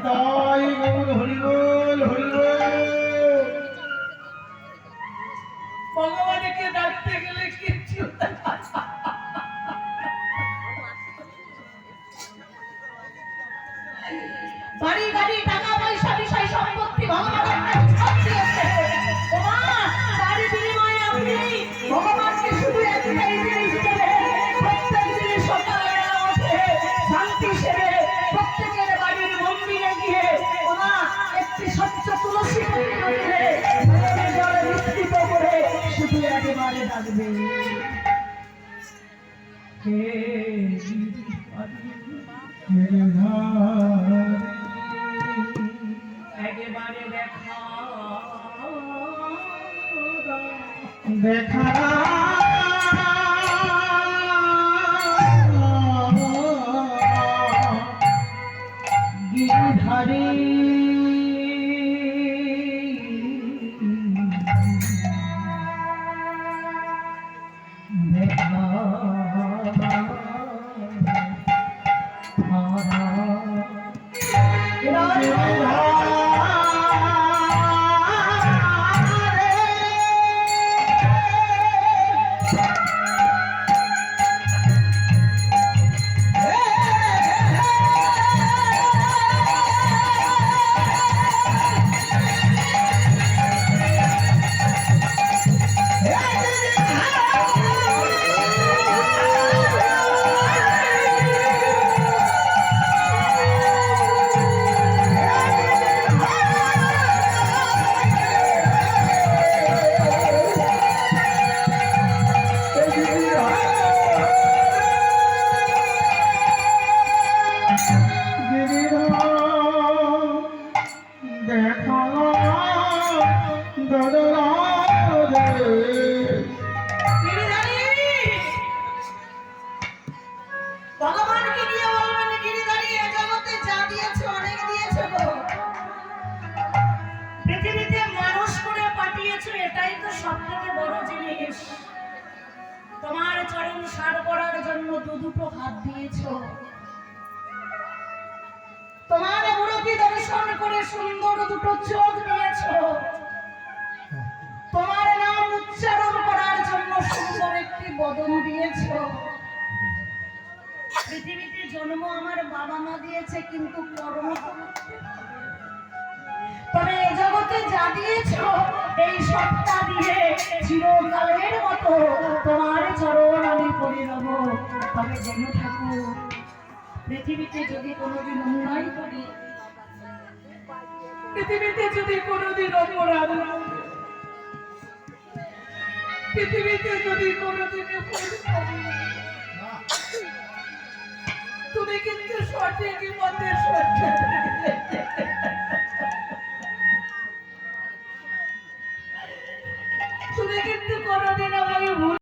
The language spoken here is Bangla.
নিতাই গৌর হরি বল হরি বল। ভগবানকে ডাকতে গেলে কিচ্ছু বাড়ি গাড়ি টাকা পয়সা বিষয় সম্পত্তি ভগবানের সব দিয়েছে। ওমা, তার বিনিময়ে আপনি ভগবানকে শুধু একটাই জিনিস দেবেন, প্রত্যেক দিন সকালে উঠে শান্তি সেরে প্রত্যেকের বাড়ির মন্দিরে গিয়ে ওমা একটি স্বচ্ছ তুলসী পত্র দিয়ে জলে মিশ্রিত করে শুধু একবারে ডাকবে, হে একেবারে দেখা দেখা গিরিধারী দেখা ভগবানকে গিয়ে বলবেন, গিরিধারী এ জগতে যা দিয়েছে অনেক দিয়েছে গো, পৃথিবীতে মানুষ করে পাঠিয়েছে, এটাই তো সবথেকে বড় জিনিস। তোমার চরণ সার করার জন্য দুটো হাত দিয়েছো, তোমার মূর্তি দর্শন করে সুন্দর দুটো চোখ দিয়েছো, তোমার নাম উচ্চারণ করার জন্য সুন্দর একটি বদন দিয়েছো। পৃথিবীতে জন্ম আমার বাবা মা দিয়েছে, কিন্তু কর্ম তবে এই জগতে যা দিয়েছো এই সবটা দিয়ে চিরকালের মতো তোমার চরণ আমি করে নেব। তবে জেনে থাকো, পৃথিবীতে যদি কোনোদিন অন্যায় করি, পৃথিবীতে যদি কোনোদিন অপরাধ, পৃথিবীতে যদি কোনোদিন তুমি কিন্তু সঠিক পথে সঠিক